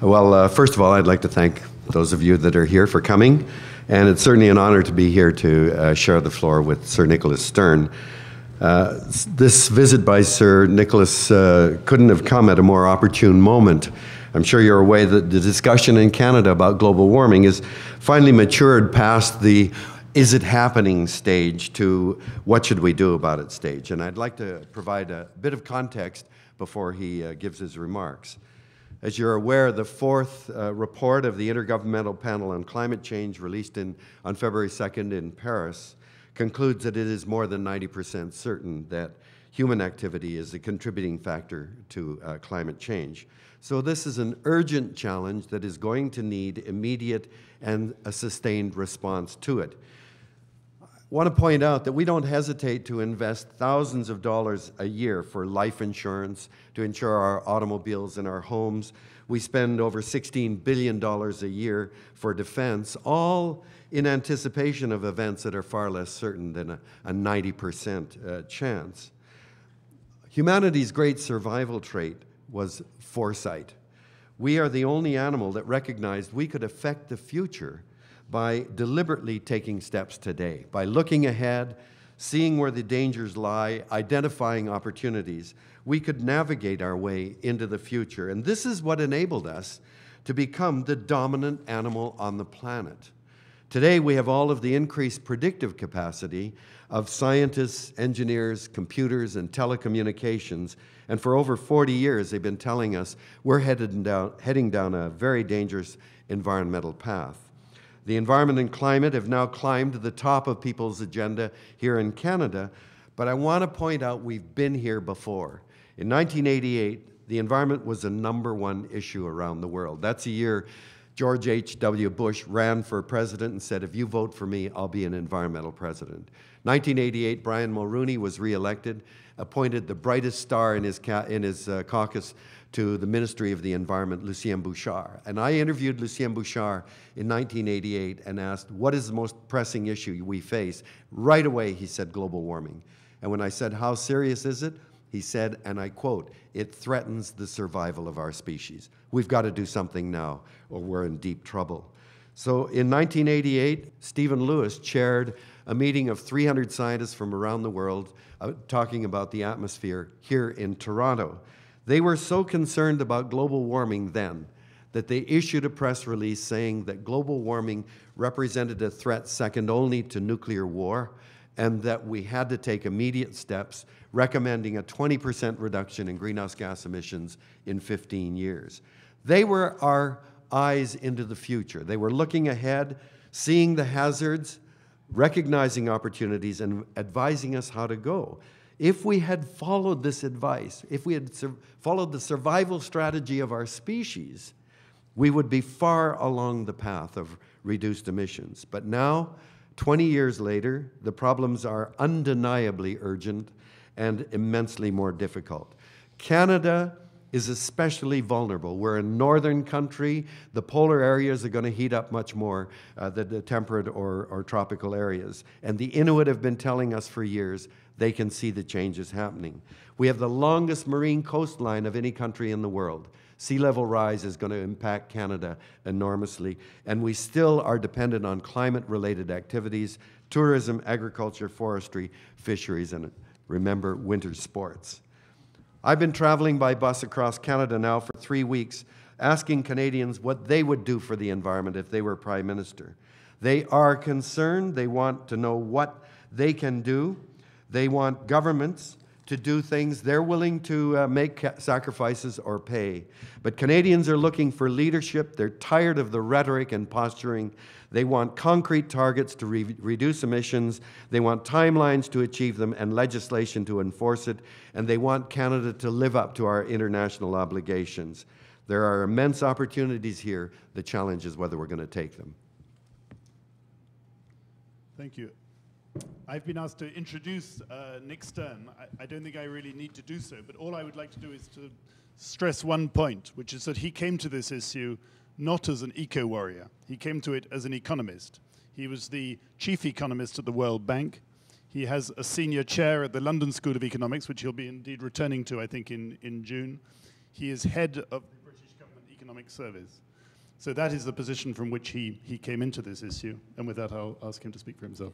Well, first of all, I'd like to thank those of you that are here for coming, and it's certainly an honor to be here to share the floor with Sir Nicholas Stern. This visit by Sir Nicholas couldn't have come at a more opportune moment. I'm sure you're aware that the discussion in Canada about global warming is finally matured past the is it happening stage to what should we do about it stage. And I'd like to provide a bit of context before he gives his remarks. As you're aware, the fourth report of the Intergovernmental Panel on Climate Change, released on February 2nd in Paris, concludes that it is more than 90% certain that human activity is a contributing factor to climate change. So this is an urgent challenge that is going to need immediate and a sustained response to it. I want to point out that we don't hesitate to invest thousands of dollars a year for life insurance, to insure our automobiles and our homes. We spend over $16 billion a year for defense, all in anticipation of events that are far less certain than a 90% chance. Humanity's great survival trait was foresight. We are the only animal that recognized we could affect the future by deliberately taking steps today, by looking ahead, seeing where the dangers lie, identifying opportunities. We could navigate our way into the future. And this is what enabled us to become the dominant animal on the planet. Today, we have all of the increased predictive capacity of scientists, engineers, computers, and telecommunications. And for over 40 years, they've been telling us we're heading down a very dangerous environmental path. The environment and climate have now climbed to the top of people's agenda here in Canada, but I want to point out we've been here before. In 1988, the environment was the #1 issue around the world. That's a year George H.W. Bush ran for president and said, if you vote for me, I'll be an environmental president. 1988, Brian Mulroney was reelected, appointed the brightest star in his caucus to the Ministry of the Environment, Lucien Bouchard. And I interviewed Lucien Bouchard in 1988 and asked, what is the most pressing issue we face? Right away, he said, global warming. And when I said, how serious is it? He said, and I quote, it threatens the survival of our species. We've got to do something now or we're in deep trouble. So in 1988, Stephen Lewis chaired a meeting of 300 scientists from around the world talking about the atmosphere here in Toronto. They were so concerned about global warming then that they issued a press release saying that global warming represented a threat second only to nuclear war and that we had to take immediate steps, recommending a 20% reduction in greenhouse gas emissions in 15 years. They were our eyes into the future. They were looking ahead, seeing the hazards, recognizing opportunities, and advising us how to go. If we had followed this advice, if we had followed the survival strategy of our species, we would be far along the path of reduced emissions. But now, 20 years later, the problems are undeniably urgent and immensely more difficult. Canada is especially vulnerable. We're a northern country. The polar areas are going to heat up much more than the temperate or tropical areas. And the Inuit have been telling us for years they can see the changes happening. We have the longest marine coastline of any country in the world. Sea level rise is going to impact Canada enormously, and we still are dependent on climate-related activities, tourism, agriculture, forestry, fisheries, and remember, winter sports. I've been traveling by bus across Canada now for 3 weeks, asking Canadians what they would do for the environment if they were Prime Minister. They are concerned. They want to know what they can do. They want governments to do things they're willing to make sacrifices or pay. But Canadians are looking for leadership. They're tired of the rhetoric and posturing. They want concrete targets to reduce emissions. They want timelines to achieve them and legislation to enforce it. And they want Canada to live up to our international obligations. There are immense opportunities here. The challenge is whether we're going to take them. Thank you. I've been asked to introduce Nick Stern. I don't think I really need to do so, but all I would like to do is to stress one point, which is that he came to this issue not as an eco-warrior. He came to it as an economist. He was the chief economist at the World Bank. He has a senior chair at the London School of Economics, which he'll be indeed returning to, I think, in June. He is head of the British Government Economic economic surveys. So that is the position from which he came into this issue. And with that, I'll ask him to speak for himself.